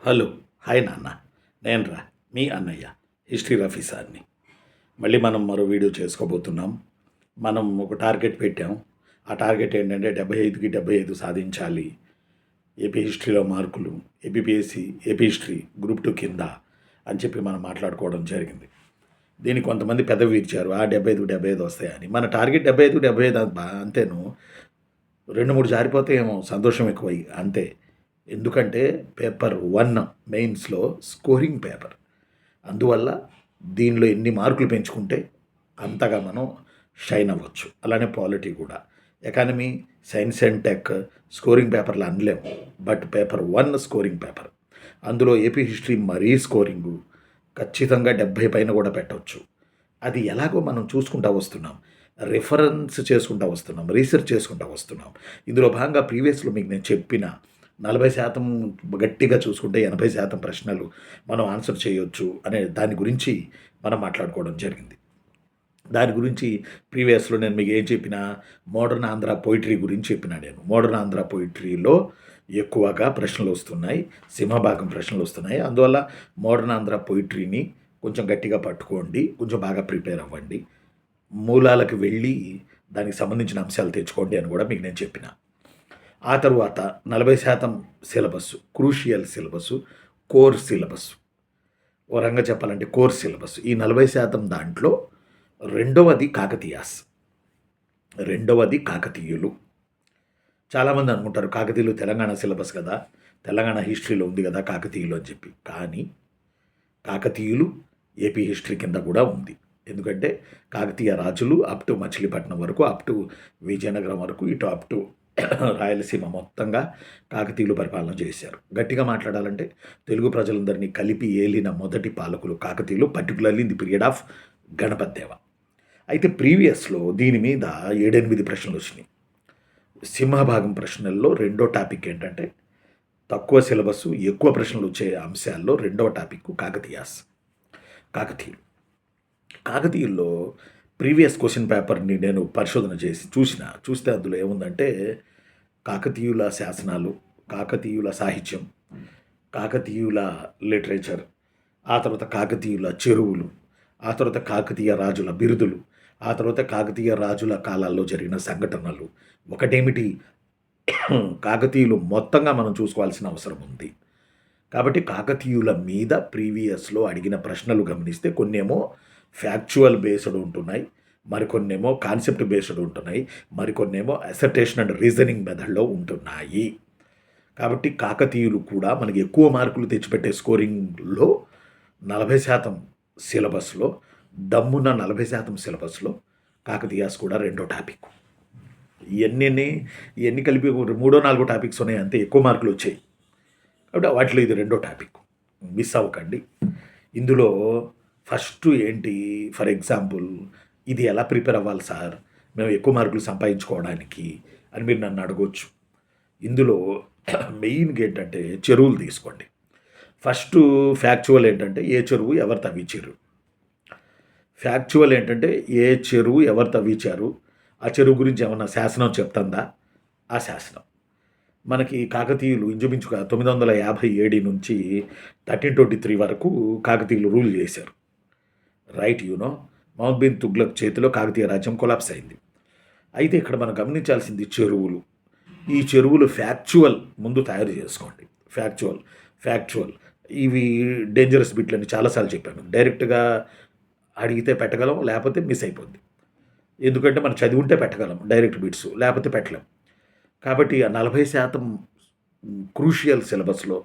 Hello. Hi నాన్న. నేను మీ అన్నయ్య హిస్టరీ రఫీ సార్ని. మళ్ళీ మనం మరో వీడియో చేసుకోబోతున్నాం. మనం ఒక టార్గెట్ పెట్టాం. ఆ టార్గెట్ ఏంటంటే 75కి 75 సాధించాలి. ఏపీ హిస్టరీలో మార్కులు, ఏపీపీఎస్సీ ఏపీ హిస్టరీ గ్రూప్ 2 కింద అని చెప్పి మనం మాట్లాడుకోవడం జరిగింది. దీనికి కొంతమంది పెదవి ఇచ్చారు, 75కి 75 వస్తాయని. మన టార్గెట్ 75కి 75 అంతేను. 2-3 జారిపోతే ఏమో సంతోషం ఎక్కువై అంతే. ఎందుకంటే పేపర్ 1 మెయిన్స్లో స్కోరింగ్ పేపర్. అందువల్ల దీనిలో ఎన్ని మార్కులు పెంచుకుంటే అంతగా మనం షైన్ అవ్వచ్చు. అలానే పాలిటీ కూడా. Economy, science and tech scoring పేపర్లు అనలేము. But paper 1 scoring paper. అందులో ఏపీ హిస్టరీ మరీ స్కోరింగు ఖచ్చితంగా 70 పైన కూడా పెట్టవచ్చు. అది ఎలాగో మనం చూసుకుంటూ వస్తున్నాం, రిఫరెన్స్ చేసుకుంటూ వస్తున్నాం, రీసెర్చ్ చేసుకుంటూ వస్తున్నాం. ఇందులో భాగంగా ప్రీవియస్లో మీకు నేను చెప్పిన 40% గట్టిగా చూసుకుంటే 80% ప్రశ్నలు మనం ఆన్సర్ చేయొచ్చు అనే దాని గురించి మనం మాట్లాడుకోవడం జరిగింది. దాని గురించి ప్రీవియస్లో నేను మీకు ఏం చెప్పినా, మోడర్న్ ఆంధ్ర పోయిటరీ గురించి చెప్పినా. నేను మోడర్న్ ఆంధ్ర పోయిటరీలో ఎక్కువగా ప్రశ్నలు వస్తున్నాయి, సింహభాగం ప్రశ్నలు వస్తున్నాయి. అందువల్ల మోడర్న్ ఆంధ్ర పోయిటరీని కొంచెం గట్టిగా పట్టుకోండి, కొంచెం బాగా ప్రిపేర్ అవ్వండి, మూలాలకు వెళ్ళి దానికి సంబంధించిన అంశాలు తెచ్చుకోండి అని కూడా మీకు నేను చెప్పిన. ఆ తరువాత 40% syllabus, crucial syllabus, core syllabus. ఓ రంగా చెప్పాలంటే కోర్ సిలబస్. ఈ 40% దాంట్లో రెండవది కాకతీయులు. చాలామంది అనుకుంటారు కాకతీయులు తెలంగాణ సిలబస్ కదా, తెలంగాణ హిస్టరీలో ఉంది కదా కాకతీయులు అని చెప్పి. కానీ కాకతీయులు ఏపీ హిస్టరీ కింద కూడా ఉంది. ఎందుకంటే కాకతీయ రాజులు అప్ టు మచిలీపట్నం వరకు, అప్ టు విజయనగరం వరకు, ఇటు అప్ టు రాయలసీమ మొత్తంగా కాకతీయులు పరిపాలన చేశారు. గట్టిగా మాట్లాడాలంటే తెలుగు ప్రజలందరినీ కలిపి ఏలిన మొదటి పాలకులు కాకతీయులు, particularly in the period of Ganapati Deva. అయితే ప్రీవియస్లో దీని మీద 7-8 ప్రశ్నలు వచ్చినాయి. సింహభాగం ప్రశ్నల్లో రెండో టాపిక్ ఏంటంటే, తక్కువ సిలబస్సు ఎక్కువ ప్రశ్నలు వచ్చే అంశాల్లో రెండవ టాపిక్ కాకతీయుల్లో ప్రీవియస్ క్వశ్చన్ పేపర్ని నేను పరిశోధన చేసి చూస్తే అందులో ఏముందంటే, కాకతీయుల శాసనాలు, కాకతీయుల సాహిత్యం, కాకతీయుల లిటరేచర్, ఆ తర్వాత కాకతీయుల చెరువులు, ఆ తర్వాత కాకతీయ రాజుల బిరుదులు, ఆ తర్వాత కాకతీయ రాజుల కాలాల్లో జరిగిన సంఘటనలు. ఒకటేమిటి, కాకతీయులు మొత్తంగా మనం చూసుకోవాల్సిన అవసరం ఉంది. కాబట్టి కాకతీయుల మీద ప్రీవియస్లో అడిగిన ప్రశ్నలు గమనిస్తే కొన్నేమో ఫ్యాక్చువల్ బేస్డ్ ఉంటున్నాయి, మరికొన్నేమో కాన్సెప్ట్ బేస్డ్ ఉంటున్నాయి, మరికొన్నేమో అసర్టేషన్ అండ్ రీజనింగ్ మెథడ్లో ఉంటున్నాయి. కాబట్టి కాకతీయులు కూడా మనకి ఎక్కువ మార్కులు తెచ్చిపెట్టే స్కోరింగ్లో 40% సిలబస్లో, దమ్మున్న 40% సిలబస్లో కాకతీయాస్ కూడా రెండో టాపిక్. ఇవన్నీ కలిపి 3-4 టాపిక్స్ ఉన్నాయి, అంతే ఎక్కువ మార్కులు వచ్చాయి. కాబట్టి వాటిలో ఇది రెండో టాపిక్, మిస్ అవ్వకండి. ఇందులో ఫస్ట్ ఏంటి, ఫర్ ఎగ్జాంపుల్ ఇది ఎలా ప్రిపేర్ అవ్వాలి సార్ మేము ఎక్కువ మార్కులు సంపాదించుకోవడానికి అని మీరు నన్ను అడగవచ్చు. ఇందులో మెయిన్గా ఏంటంటే చెరువులు తీసుకోండి. ఫస్ట్ ఫ్యాక్చువల్ ఏంటంటే ఏ చెరువు ఎవరు తవ్వించారు. ఫ్యాక్చువల్ ఏంటంటే ఏ చెరువు ఎవరు తవ్వించారు, ఆ చెరువు గురించి ఏమన్నా శాసనం చెప్తుందా. ఆ శాసనం మనకి కాకతీయులు ఇంచుమించుగా 957 నుంచి 1323 వరకు కాకతీయులు రూల్ చేశారు. రైట్, మహమ్మద్ బిన్ తుగ్లక్ చేతిలో కాకతీయ రాజ్యం కొలాప్స్ అయింది. అయితే ఇక్కడ మనం గమనించాల్సింది చెరువులు. ఈ చెరువులు ఫ్యాక్చువల్ ముందు తయారు చేసుకోండి. ఫ్యాక్చువల్ ఇవి డేంజరస్ బిట్లని చాలాసార్లు చెప్పాను. డైరెక్ట్గా అడిగితే పెట్టగలం, లేకపోతే మిస్ అయిపోద్ది. ఎందుకంటే మనం చదివి ఉంటే పెట్టగలం డైరెక్ట్ బిట్స్, లేకపోతే పెట్టలేం. కాబట్టి ఆ 40% క్రూషియల్ సిలబస్లో,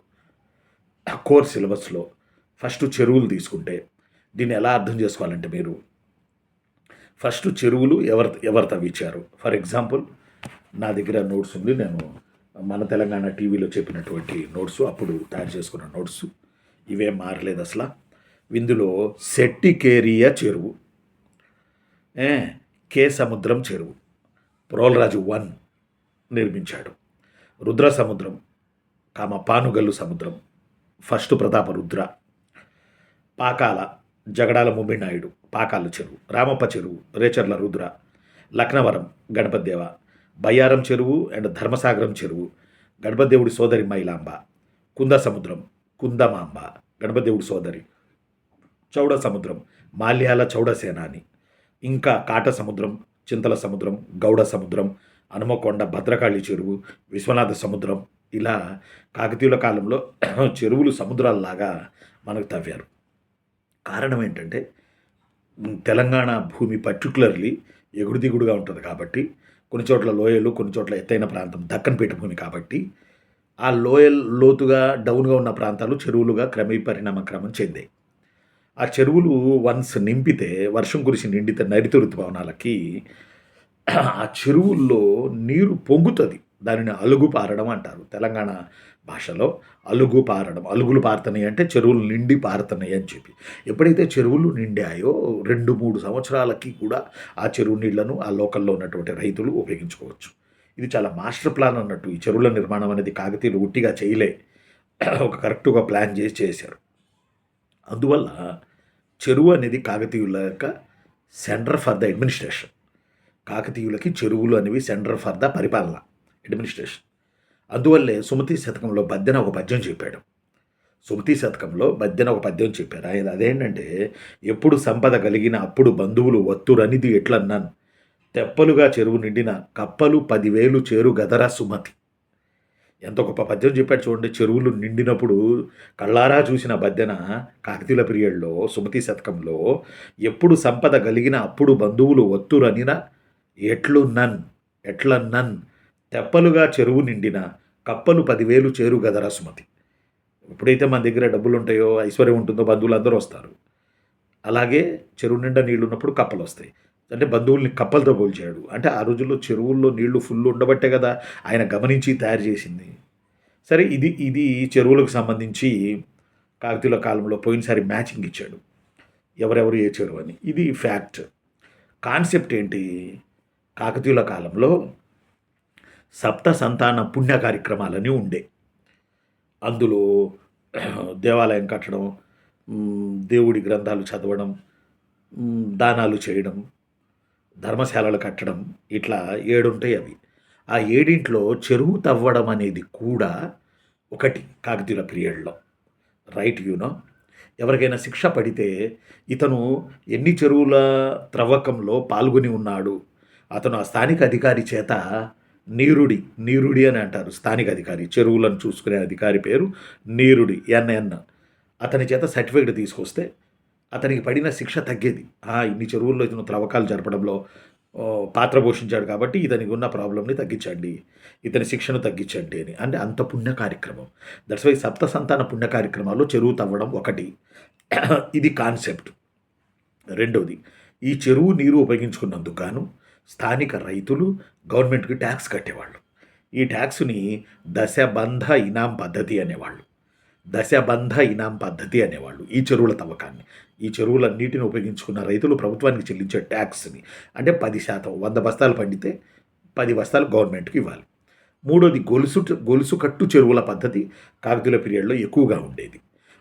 కోర్ సిలబస్లో ఫస్ట్ చెరువులు తీసుకుంటే దీన్ని ఎలా అర్థం చేసుకోవాలంటే, మీరు ఫస్ట్ చెరువులు ఎవరు తవ్వించారు. ఫర్ ఎగ్జాంపుల్ నా దగ్గర నోట్స్ ఉంది, నేను మన తెలంగాణ టీవీలో చెప్పినటువంటి నోట్స్, అప్పుడు తయారు చేసుకున్న నోట్స్, ఇవేం మారలేదు అసలు. ఇందులో సెట్టికేరియా చెరువు, కే సముద్రం చెరువు ప్రోల్రాజు 1 నిర్మించాడు. రుద్ర సముద్రం, పానుగల్లు సముద్రం ఫస్ట్ ప్రతాపరుద్ర. పాకాల జగడాల ముమ్మినాయుడు పాకాల చెరువు, రామప్ప చెరువు రేచర్ల రుద్ర, లక్నవరం గణపతి దేవ, బయ్యారం చెరువు అండ్ ధర్మసాగరం చెరువు గణపతి దేవుడి సోదరి మైలాంబ, కుంద సముద్రం కుందమాంబ గణపతిదేవుడి సోదరి, చౌడ సముద్రం మాల్యాల చౌడ సేనాని, ఇంకా కాట సముద్రం, చింతల సముద్రం, గౌడ సముద్రం, హనుమకొండ భద్రకాళి చెరువు, విశ్వనాథ సముద్రం, ఇలా కాకతీయుల కాలంలో చెరువులు సముద్రాల్లాగా మనకు తవ్వారు. కారణం ఏంటంటే తెలంగాణ భూమి పర్టికులర్లీ ఎగుడు దిగుడుగా ఉంటుంది కాబట్టి, కొన్ని చోట్ల లోయలు, కొన్ని చోట్ల ఎత్తైన ప్రాంతం దక్కన్ పీఠభూమి కాబట్టి, ఆ లోతుగా డౌన్గా ఉన్న ప్రాంతాలు చెరువులుగా క్రమం చెందాయి. ఆ చెరువులు వన్స్ నింపితే, వర్షం కురిసి నిండితే నైరుతి ఋతుపవనాలకి ఆ చెరువుల్లో నీరు పొంగుతుంది. దానిని అలుగు పారడం అంటారు తెలంగాణ భాషలో. అలుగు పారడం, అలుగులు పారుతున్నాయి అంటే చెరువులు నిండి పారుతున్నాయి అని చెప్పి. ఎప్పుడైతే చెరువులు నిండాయో 2-3 సంవత్సరాలకి కూడా ఆ చెరువు నీళ్లను ఆ లోకల్లో ఉన్నటువంటి రైతులు ఉపయోగించుకోవచ్చు. ఇది చాలా మాస్టర్ ప్లాన్ అన్నట్టు. ఈ చెరువుల నిర్మాణం అనేది కాకతీయులు ఉట్టిగా చేయలే, ఒక కరెక్ట్గా ప్లాన్ చేసి చేశారు. అందువల్ల చెరువు అనేది కాకతీయుల యొక్క సెంటర్ ఫర్ ద అడ్మినిస్ట్రేషన్. కాకతీయులకి చెరువులు అనేవి సెంటర్ ఫర్ ద పరిపాలన, అడ్మినిస్ట్రేషన్. అందువల్లే సుమతి శతకంలో బద్దెన ఒక పద్యం చెప్పాడు. సుమతి శతకంలో బద్దెన ఒక పద్యం చెప్పారు. ఆయన అదేంటంటే, ఎప్పుడు సంపద కలిగిన అప్పుడు బంధువులు వత్తురనిది ఎట్లన్నాను, తెప్పలుగా చెరువు నిండిన కప్పలు 10,000 చేరు గదరా సుమతి. ఎంత గొప్ప పద్యం చెప్పాడు చూడండి. చెరువులు నిండినప్పుడు కళ్ళారా చూసిన బద్దెన కాకతీయుల పీరియడ్లో సుమతి శతకంలో, ఎప్పుడు సంపద కలిగిన అప్పుడు బంధువులు ఒత్తురనిన ఎట్లన్నన్ తెప్పలుగా చెరువు నిండిన కప్పలు 10,000 చేరు గదరా సుమతి. ఎప్పుడైతే మన దగ్గర డబ్బులు ఉంటాయో, ఐశ్వర్యం ఉంటుందో, బంధువులు అందరూ వస్తారు. అలాగే చెరువు నిండా నీళ్లు ఉన్నప్పుడు కప్పలు వస్తాయి. అంటే బంధువుల్ని కప్పలతో పోల్చాడు. అంటే ఆ రోజుల్లో చెరువుల్లో నీళ్లు ఫుల్ ఉండబట్టే కదా ఆయన గమనించి తయారు చేసింది. సరే, ఇది చెరువులకు సంబంధించి కాకతీయుల కాలంలో పోయినసారి మ్యాచింగ్ ఇచ్చాడు, ఎవరెవరు ఏ చెరువు అని. ఇది ఫ్యాక్ట్. కాన్సెప్ట్ ఏంటి? కాకతీయుల కాలంలో సప్త సంతాన పుణ్య కార్యక్రమాలని ఉండే. అందులో దేవాలయం కట్టడం, దేవుడి గ్రంథాలు చదవడం, దానాలు చేయడం, ధర్మశాలలు కట్టడం, ఇట్లా 7 ఉంటాయి అవి. ఆ 7 చెరువు తవ్వడం అనేది కూడా ఒకటి కాకతీయుల పీరియడ్లో. రైట్, ఎవరికైనా శిక్ష పడితే ఇతను ఎన్ని చెరువుల త్రవ్వకంలో పాల్గొని ఉన్నాడు, అతను ఆ స్థానిక అధికారి చేత నీరుడి అని అంటారు. స్థానిక అధికారి, చెరువులను చూసుకునే అధికారి పేరు నీరుడి, ఎన్ఎన్. అతని చేత సర్టిఫికేట్ తీసుకొస్తే అతనికి పడిన శిక్ష తగ్గేది. ఇన్ని చెరువుల్లో ఇతను త్రవ్వకాలు జరపడంలో పాత్ర పోషించాడు కాబట్టి ఇతనికి ఉన్న ప్రాబ్లంని తగ్గించండి, ఇతని శిక్షను తగ్గించండి అని. అంటే అంత పుణ్య కార్యక్రమం. దట్స్ వై సప్త సంతాన పుణ్య కార్యక్రమాల్లో చెరువు తవ్వడం ఒకటి. ఇది కాన్సెప్ట్. రెండవది, ఈ చెరువు నీరు ఉపయోగించుకున్నందుకు గాను స్థానిక రైతులు గవర్నమెంట్కి ట్యాక్స్ కట్టేవాళ్ళు. ఈ ట్యాక్స్ని దశబంధ ఇనాం పద్ధతి అనేవాళ్ళు. ఈ చెరువుల తవ్వకాన్ని, ఈ చెరువుల నీటిని ఉపయోగించుకున్న రైతులు ప్రభుత్వానికి చెల్లించే ట్యాక్స్ని, అంటే 10%, 100 బస్తాలు పండితే 10 బస్తాలు గవర్నమెంట్కి ఇవ్వాలి. మూడోది గొలుసు కట్టు చెరువుల పద్ధతి కాకతీయుల పీరియడ్లో ఎక్కువగా ఉండేది.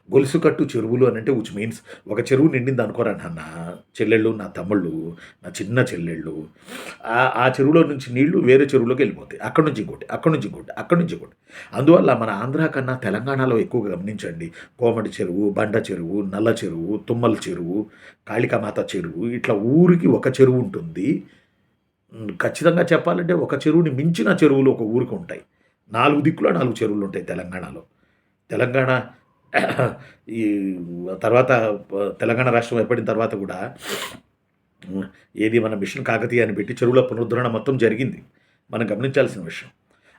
గొలుసు కట్టు చెరువులు అని అంటే విచ్ మీన్స్, ఒక చెరువు నిండింది అనుకోరా, నా చెల్లెళ్ళు, నా తమ్ముళ్ళు, నా చిన్న చెల్లెళ్ళు, ఆ చెరువులో నుంచి నీళ్లు వేరే చెరువులోకి వెళ్ళిపోతాయి. అక్కడి నుంచి ఇంకోటి. అందువల్ల మన ఆంధ్ర కన్నా తెలంగాణలో ఎక్కువగా గమనించండి, కోమటి చెరువు, బండ చెరువు, నల్ల చెరువు, తుమ్మల చెరువు, కాళికామాత చెరువు, ఇట్లా ఊరికి ఒక చెరువు ఉంటుంది. ఖచ్చితంగా చెప్పాలంటే ఒక చెరువుని మించిన చెరువులు ఒక ఊరికి ఉంటాయి. 4 దిక్కులో 4 చెరువులు ఉంటాయి తెలంగాణలో. తెలంగాణ ఈ తర్వాత తెలంగాణ రాష్ట్రం ఏర్పడిన తర్వాత కూడా మన మిషన్ కాకతీయ అని పెట్టి చెరువుల పునరుద్ధరణ మొత్తం జరిగింది. మనం గమనించాల్సిన విషయం.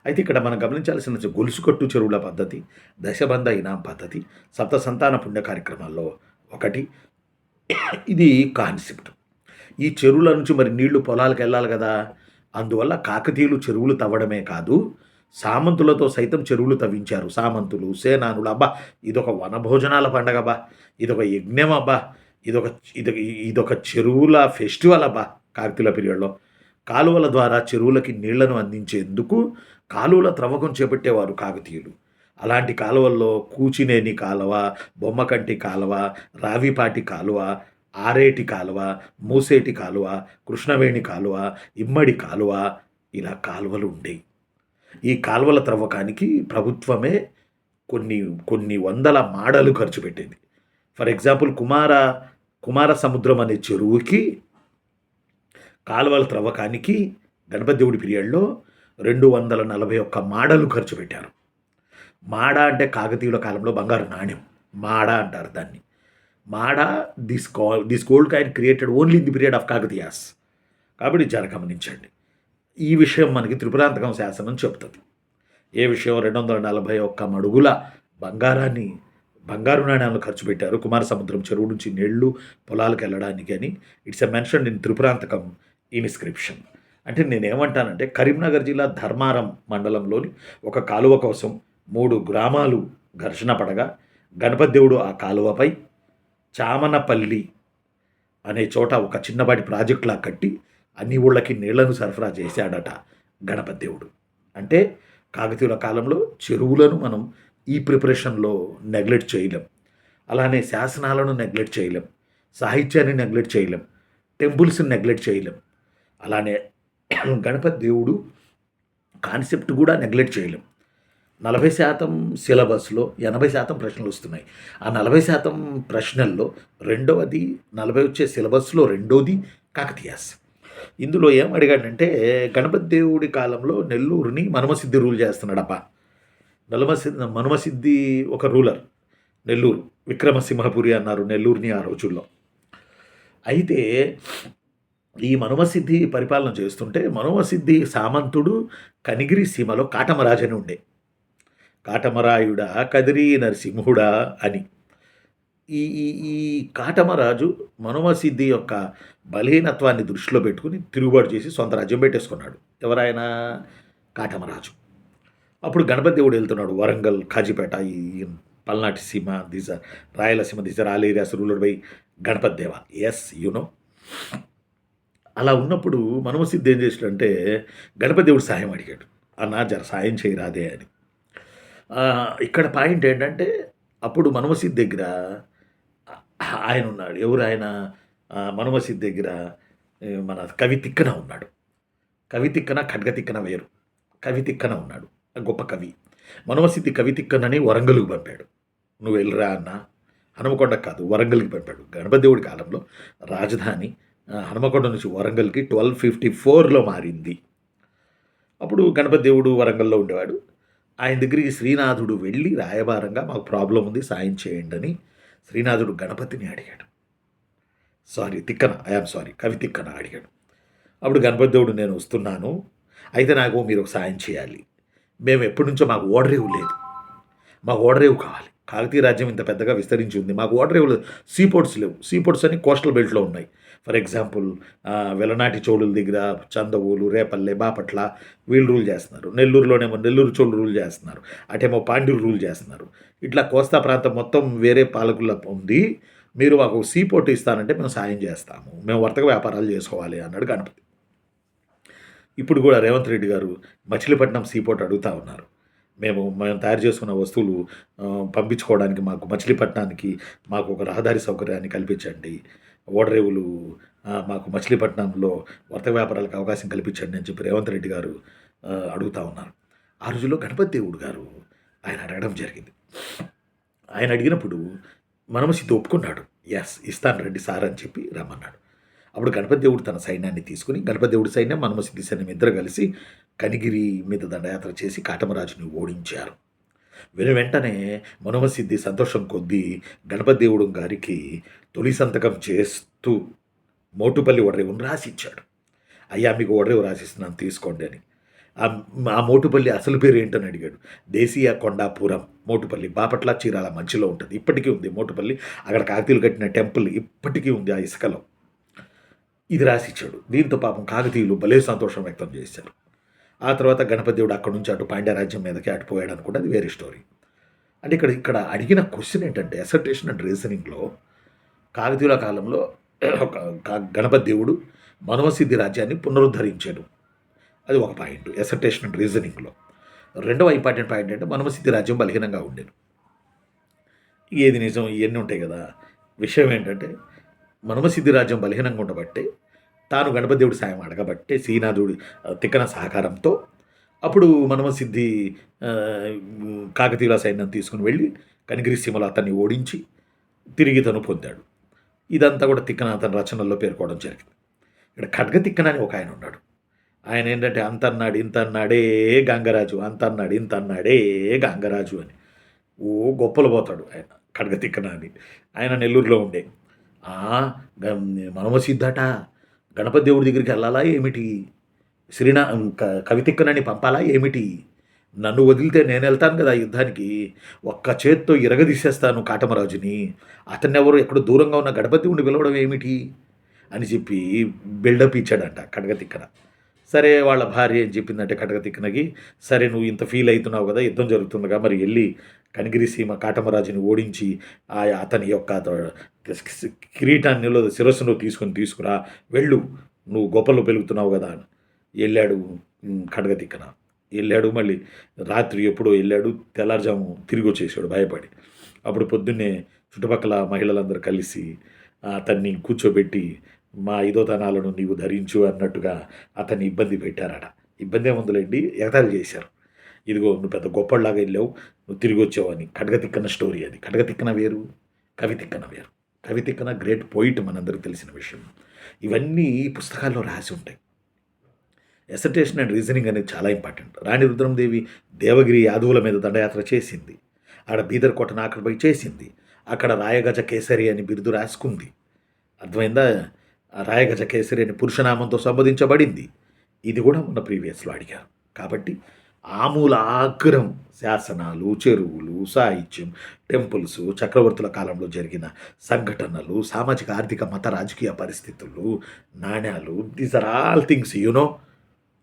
అయితే ఇక్కడ మనం గమనించాల్సిన గొలుసుకట్టు చెరువుల పద్ధతి, దశబంధ ఇనాం పద్ధతి సప్త సంతాన పుణ్య కార్యక్రమాల్లో ఒకటి. ఇది కాన్సెప్ట్. ఈ చెరువుల నుంచి మరి నీళ్లు పొలాలకు వెళ్ళాలి కదా. అందువల్ల కాకతీయులు చెరువులు తవ్వడమే కాదు, సామంతులతో సైతం చెరువులు తవ్వించారు. సామంతులు, సేనానులు, అబ్బా ఇదొక వనభోజనాల పండగ అబ్బా, ఇదొక యజ్ఞం అబ్బా, ఇదొక చెరువుల ఫెస్టివల్ అబ్బా. కాకతీయుల పీరియడ్లో కాలువల ద్వారా చెరువులకి నీళ్లను అందించేందుకు కాలువల త్రవ్వకం చేపట్టేవారు కాకతీయులు. అలాంటి కాలువల్లో కూచినేని కాలువ, బొమ్మకంటి కాలువ, రావిపాటి కాలువ, ఆరేటి కాలువ, మూసేటి కాలువ, కృష్ణవేణి కాలువ, ఇమ్మడి కాలువ, ఇలా కాలువలు ఉండేవి. ఈ కాలువల త్రవ్వకానికి ప్రభుత్వమే కొన్ని కొన్ని వందల మాడలు ఖర్చు పెట్టింది. ఫర్ ఎగ్జాంపుల్ కుమార సముద్రం అనే చెరువుకి కాలువల త్రవ్వకానికి గణపతి దేవుడి పీరియడ్లో 241 మాడలు ఖర్చు పెట్టారు. మాడ అంటే కాకతీయుల కాలంలో బంగారు నాణ్యం. మాడ అంటారు దాన్ని. మాడ this gold coin created only in the period of Kakatiyas. కాబట్టి జర గమనించండి. ఈ విషయం మనకి త్రిపురాంతకం శాసనం చెప్తుంది. ఏ విషయం? 241 మడుగుల బంగారు నాణ్యాలను ఖర్చు పెట్టారు కుమార సముద్రం చెరువు నుంచి నీళ్లు పొలాలకు వెళ్ళడానికి అని. It's a mention in Tripurantakam inscription. అంటే నేనేమంటానంటే, కరీంనగర్ జిల్లా ధర్మారం మండలంలోని ఒక కాలువ కోసం 3 గ్రామాలు ఘర్షణ పడగా గణపతి దేవుడు ఆ కాలువపై చామనపల్లి అనే చోట ఒక చిన్నపాటి ప్రాజెక్టులా కట్టి అన్ని ఊళ్ళకి నీళ్లను సరఫరా చేశాడట గణపతి దేవుడు. అంటే కాకతీయుల కాలంలో చెరువులను మనం ఈ ప్రిపరేషన్లో నెగ్లెక్ట్ చేయలేం. అలానే శాసనాలను నెగ్లెక్ట్ చేయలేం, సాహిత్యాన్ని నెగ్లెక్ట్ చేయలేం, టెంపుల్స్ని నెగ్లెక్ట్ చేయలేం. అలానే గణపతి దేవుడు కాన్సెప్ట్ కూడా నెగ్లెక్ట్ చేయలేం. 40% సిలబస్లో 80% ప్రశ్నలు వస్తున్నాయి. ఆ 40% ప్రశ్నల్లో 40 వచ్చే సిలబస్లో 2ది కాకతీయాస్. ఇందులో ఏం అడిగాడంటే, గణపతి దేవుడి కాలంలో నెల్లూరుని మనుమసిద్ధి రూల్ చేస్తున్నాడప్ప. మనుమసిద్ధి ఒక రూలర్. నెల్లూరు విక్రమసింహపురి అన్నారు నెల్లూరుని ఆ రోజుల్లో. అయితే ఈ మనుమసిద్ధి పరిపాలన చేస్తుంటే మనుమసిద్ధి సామంతుడు కనిగిరి సీమలో కాటమరాజు అని ఉండే. కాటమరాయుడా కదిరి నరసింహుడా అని. ఈ ఈ ఈ కాటమరాజు మనుమసిద్ధి యొక్క బలహీనత్వాన్ని దృష్టిలో పెట్టుకుని తిరుగుబాటు చేసి సొంత రాజ్యం పెట్టేసుకున్నాడు. ఎవరైనా? కాటమరాజు. అప్పుడు గణపతి దేవుడు వెళ్తున్నాడు వరంగల్, కాజీపేట, ఈ పల్నాటి సీమ, Rayalaseema, all areas ruler by Ganapati Deva. As you know. అలా ఉన్నప్పుడు మనుమసిద్ధి ఏం చేసాడంటే గణపతి దేవుడు సాయం అడిగాడు. అన్న జర సాయం చేయరాదే అని. ఇక్కడ పాయింట్ ఏంటంటే, అప్పుడు మనుమసిద్ధి దగ్గర ఆయన ఉన్నాడు. ఎవరు ఆయన? మనుమసిద్ధి దగ్గర మన కవి తిక్కన ఉన్నాడు. కవి తిక్కన, ఖడ్గ తిక్కన వేరు. కవి తిక్కన ఉన్నాడు, గొప్ప కవి. మనుమసిద్ధి కవి తిక్కనని వరంగల్కి పంపాడు. నువ్వు వెళ్ళరా అన్న. హనుమకొండ కాదు, వరంగల్కి పంపాడు. గణపతి దేవుడి కాలంలో రాజధాని హనుమకొండ నుంచి వరంగల్కి 1254లో మారింది. అప్పుడు గణపతి దేవుడు వరంగల్లో ఉండేవాడు. ఆయన దగ్గరికి శ్రీనాథుడు వెళ్ళి రాయబారంగా మాకు ప్రాబ్లం ఉంది సాయం చేయండి అని శ్రీనాథుడు గణపతిని అడిగాడు. కవి తిక్కన అడిగాడు. అప్పుడు గణపతి దేవుడు, నేను వస్తున్నాను, అయితే నాకు మీరు ఒక సాయం చేయాలి. మేము ఎప్పటి నుంచో మాకు ఓడరేవు లేదు, మాకు ఓడరేవు కావాలి. కాకతీయ రాజ్యం ఇంత పెద్దగా విస్తరించి ఉంది, మాకు ఓడరేవు లేదు, సీపోర్ట్స్ లేవు. సీపోర్ట్స్ అని కోస్టల్ బెల్ట్లో ఉన్నాయి. ఫర్ ఎగ్జాంపుల్ వెలనాటి చోళుల దగ్గర చందవూలు, రేపల్లె, బాపట్ల వీళ్ళు రూల్ చేస్తున్నారు. నెల్లూరులోనేమో నెల్లూరు చోళులు రూల్ చేస్తున్నారు, అటేమో పాండ్యులు రూల్ చేస్తున్నారు. ఇట్లా కోస్తా ప్రాంతం మొత్తం వేరే పాలకుల ఉంది. మీరు మాకు సీపోర్ట్ ఇస్తానంటే మేము సాయం చేస్తాము, మేము వర్తక వ్యాపారాలు చేసుకోవాలి అన్నాడు గణపతి. ఇప్పుడు కూడా రేవంత్ రెడ్డి గారు మచిలీపట్నం సీపోర్ట్ అడుగుతూ ఉన్నారు. మేము తయారు చేసుకున్న వస్తువులు పంపించుకోవడానికి మచిలీపట్నానికి మాకు ఒక రహదారి సౌకర్యాన్ని కల్పించండి, ఓడరేవులు మాకు మచిలీపట్నంలో వర్తక వ్యాపారాలకు అవకాశం కల్పించండి అని చెప్పి రేవంత్ రెడ్డి గారు అడుగుతూ ఉన్నారు. ఆ రోజుల్లో గణపతి దేవుడు గారు ఆయన అడగడం జరిగింది. ఆయన అడిగినప్పుడు మనుమసిద్ధి ఒప్పుకున్నాడు. ఎస్ ఇస్తాను రండి సార్ అని చెప్పి రమ్మన్నాడు. అప్పుడు గణపతి దేవుడు తన సైన్యాన్ని తీసుకుని, గణపతి దేవుడి సైన్యం మనుమసిద్ధి సైన్యం ఇద్దరు కలిసి కనిగిరి మీద దండయాత్ర చేసి కాటమరాజుని ఓడించారు. వెంటనే మనుమసిద్ధి సంతోషం కొద్దీ గణపతి దేవుడు గారికి తొలి సంతకం చేస్తూ మోటుపల్లి ఓడరేవును రాసిచ్చాడు. అయ్యా మీకు ఓడరేవు రాసిస్తున్నాను తీసుకోండి అని. ఆ మోటుపల్లి అసలు పేరు ఏంటని అడిగాడు. దేశీయ కొండాపురం మోటుపల్లి, బాపట్ల చీరాల మధ్యలో ఉంటుంది. ఇప్పటికీ ఉంది మోటుపల్లి. అక్కడ కాకతీయులు కట్టిన టెంపుల్ ఇప్పటికీ ఉంది ఆ ఇసుకలో. ఇది రాసిచ్చాడు. దీంతో పాపం కాకతీయులు భలే సంతోషం వ్యక్తం చేశారు. ఆ తర్వాత గణపతి దేవుడు అక్కడి నుంచి అటు పాండ్యరాజ్యం మీదకి అటుపోయాడు అనుకుంటే అది వేరే స్టోరీ. అంటే ఇక్కడ అడిగిన క్వశ్చన్ ఏంటంటే, అసర్టేషన్ అండ్ రీజనింగ్లో కాకతీయుల కాలంలో గణపతి దేవుడు మనుమసిద్ధి రాజ్యాన్ని పునరుద్ధరించాడు. అది ఒక పాయింట్ అసర్టేషన్ అండ్ రీజనింగ్లో. రెండవ ఇంపార్టెంట్ పాయింట్ అంటే మనుమసిద్ధి రాజ్యం బలహీనంగా ఉండేది. ఏది నిజం ఇవన్నీ ఉంటాయి కదా. విషయం ఏంటంటే, మనుమసిద్ధి రాజ్యం బలహీనంగా ఉండబట్టే తాను గణపతి దేవుడి సాయం అడగబట్టే శ్రీనాథుడి తిక్కన సహకారంతో అప్పుడు మనమసిద్ధి కాకతీయుల సైన్యం తీసుకుని వెళ్ళి కనిగిరి సీమలో అతన్ని ఓడించి తిరిగి తను పొందాడు. ఇదంతా కూడా తిక్కన అతని రచనల్లో పేర్కోవడం జరిగింది. ఇక్కడ ఖడ్గ తిక్కన అని ఒక ఆయన ఉన్నాడు. ఆయన ఏంటంటే అంత అన్నాడు ఇంత అన్నాడే గంగరాజు, అంత అన్నాడు ఇంత అన్నాడే గంగరాజు అని ఓ గొప్పలు పోతాడు ఆయన ఖడ్గ తిక్కన అని. ఆయన నెల్లూరులో ఉండే మనమసిద్ధట గణపతి దేవుడి దగ్గరికి వెళ్ళాలా ఏమిటి, కవి తిక్కనని పంపాలా ఏమిటి, నన్ను వదిలితే నేను వెళ్తాను కదా యుద్ధానికి, ఒక్క చేత్తో ఇరగదీసేస్తాను కాటమరాజుని, అతన్ని ఎవరు ఎక్కడో దూరంగా ఉన్న గణపతి ఉండి పిలవడం ఏమిటి అని చెప్పి బిల్డప్ ఇచ్చాడంట ఖడ్గతిక్కన. సరే వాళ్ళ భార్య ఏం చెప్పిందంటే ఖడ్గతిక్కనకి, సరే నువ్వు ఇంత ఫీల్ అవుతున్నావు కదా, యుద్ధం జరుగుతుందిగా, మరి వెళ్ళి కనిగిరి సీమ కాటమరాజుని ఓడించి అతని యొక్క కిరీటాన్ని శిరస్సును తీసుకురా, వెళ్ళు, నువ్వు గొప్పలు పెరుగుతున్నావు కదా అని వెళ్ళాడు. ఖడ్గతిక్కన వెళ్ళాడు. మళ్ళీ రాత్రి ఎప్పుడో వెళ్ళాడు, తెల్లారుజాము తిరిగి వచ్చేసాడు భయపడి. అప్పుడు పొద్దున్నే చుట్టుపక్కల మహిళలందరూ కలిసి అతన్ని కూర్చోబెట్టి మా ఐదోతనాలను నీవు ధరించు అన్నట్టుగా అతన్ని ఇబ్బంది పెట్టారట. ఇబ్బంది ఏముందులేండి, ఎగతాళి చేశారు. ఇదిగో నువ్వు పెద్ద గొప్పలాగా వెళ్ళావు, నువ్వు తిరిగి వచ్చావు అని. ఖడ్గతిక్కన స్టోరీ అది. ఖడ్గతిక్కన వేరు, కవి తిక్కన వేరు. కవి తిక్కన గ్రేట్ పోయిట్, మనందరికీ తెలిసిన విషయం. ఇవన్నీ పుస్తకాల్లో రాసి ఉంటాయి. ఎసర్టేషన్ అండ్ రీజనింగ్ అనేది చాలా ఇంపార్టెంట్. రాణి రుద్రమదేవి దేవగిరి యాదవుల మీద దండయాత్ర చేసింది. ఆడ బీదర్ కోటను ఆక్రమణ చేసింది. అక్కడ రాయగజ కేసరి అని బిరుదు రాసుకుంది. అర్థమైందా? రాయగజ కేసరి అని పురుషనామంతో సంబోధించబడింది. ఇది కూడా మన ప్రీవియస్లో అడిగారు. కాబట్టి ఆమూలాగ్రం శాసనాలు, చెరువులు, సాహిత్యం, టెంపుల్స్, చక్రవర్తుల కాలంలో జరిగిన సంఘటనలు, సామాజిక ఆర్థిక మత రాజకీయ పరిస్థితులు, నాణ్యాలు, దీస్ ఆర్ ఆల్ థింగ్స్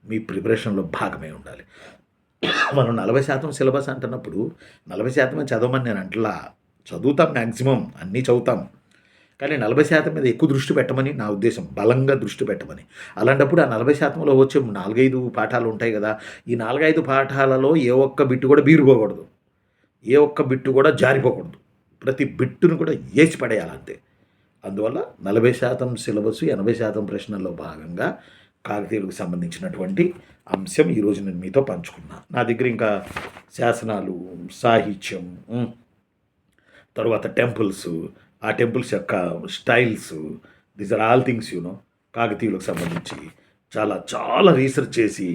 మీ ప్రిపరేషన్లో భాగమే ఉండాలి. మనం 40% సిలబస్ అంటున్నప్పుడు 40% చదవమని నేను అంటలా, చదువుతాం, మ్యాక్సిమం అన్నీ చదువుతాం, కానీ 40% మీద ఎక్కువ దృష్టి పెట్టమని నా ఉద్దేశం, బలంగా దృష్టి పెట్టమని. అలాంటప్పుడు ఆ 40%లో వచ్చే 4-5 పాఠాలు ఉంటాయి కదా, ఈ 4-5 పాఠాలలో ఏ ఒక్క బిట్టు కూడా బీరిపోకూడదు, ఏ ఒక్క బిట్టు కూడా జారిపోకూడదు, ప్రతి బిట్టును కూడా ఏసి పడేయాలంతే. అందువల్ల 40% సిలబస్, 80% ప్రశ్నల్లో భాగంగా కాకతీయులకు సంబంధించినటువంటి అంశం ఈరోజు నేను మీతో పంచుకున్నా. నా దగ్గర ఇంకా శాసనాలు, సాహిత్యం, తర్వాత టెంపుల్స్, ఆ టెంపుల్స్ యొక్క styles, these are all things కాకతీయులకు సంబంధించి చాలా చాలా రీసెర్చ్ చేసి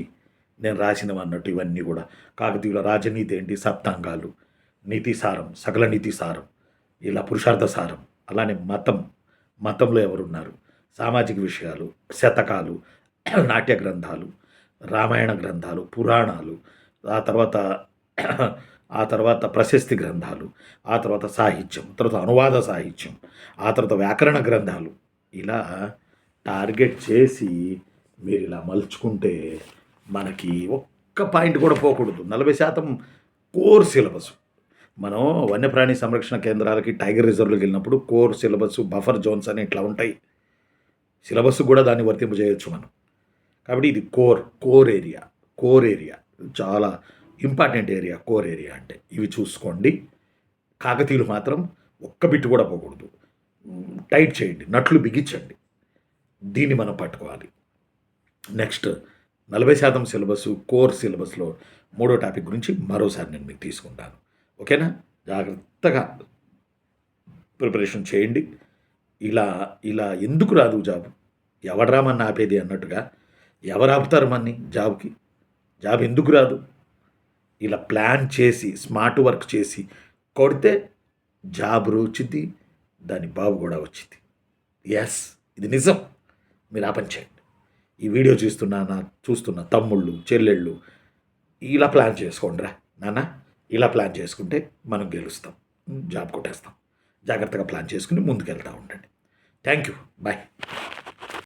నేను రాసినవి అన్నట్టు. ఇవన్నీ కూడా కాకతీయుల రాజనీతి ఏంటి, సప్తాంగాలు, నీతిసారం, సకల నీతిసారం, ఇలా పురుషార్థ సారం, అలానే మతంలో ఎవరున్నారు, సామాజిక విషయాలు, శతకాలు, నాట్య గ్రంథాలు, రామాయణ గ్రంథాలు, పురాణాలు, ఆ తర్వాత ప్రశస్తి గ్రంథాలు, ఆ తర్వాత సాహిత్యం, తర్వాత అనువాద సాహిత్యం, ఆ తర్వాత వ్యాకరణ గ్రంథాలు, ఇలా టార్గెట్ చేసి మీరు ఇలా మలుచుకుంటే మనకి ఒక్క పాయింట్ కూడా పోకూడదు. 40% కోర్ సిలబస్. మనం వన్యప్రాణి సంరక్షణ కేంద్రాలకి, టైగర్ రిజర్వ్లోకి వెళ్ళినప్పుడు కోర్ సిలబస్, బఫర్ జోన్స్ అని ఇట్లా ఉంటాయి. సిలబస్ కూడా దాన్ని వర్తింపజేయచ్చు మనం. కాబట్టి ఇది కోర్ ఏరియా చాలా ఇంపార్టెంట్ ఏరియా. కోర్ ఏరియా అంటే ఇవి చూసుకోండి. కాకతీయులు మాత్రం ఒక్క బిట్టు కూడా పోకూడదు. టైట్ చేయండి, నట్లు బిగించండి. దీన్ని మనం పట్టుకోవాలి. నెక్స్ట్ 40% సిలబస్, కోర్ సిలబస్లో 3వ టాపిక్ గురించి మరోసారి నేను మీకు తీసుకుంటాను. ఓకేనా? జాగ్రత్తగా ప్రిపరేషన్ చేయండి. ఇలా ఎందుకు రాదు జాబ్, ఎవడరా మన ఆపేది అన్నట్టుగా, ఎవరు ఆపుతారు మన్ని జాబ్ ఎందుకు రాదు? ఇలా ప్లాన్ చేసి, స్మార్ట్ వర్క్ చేసి కొడితే జాబ్ వచ్చింది, దాని బాబు కూడా వచ్చింది. ఎస్, ఇది నిజం. మీరు ఆ పని చేయండి. ఈ వీడియో చూస్తున్న తమ్ముళ్ళు, చెల్లెళ్ళు ఇలా ప్లాన్ చేసుకోండి రా నాన్న. ఇలా ప్లాన్ చేసుకుంటే మనం గెలుస్తాం, జాబ్ కొట్టేస్తాం. జాగ్రత్తగా ప్లాన్ చేసుకుని ముందుకు వెళ్తూ ఉండండి. Thank you. బాయ్.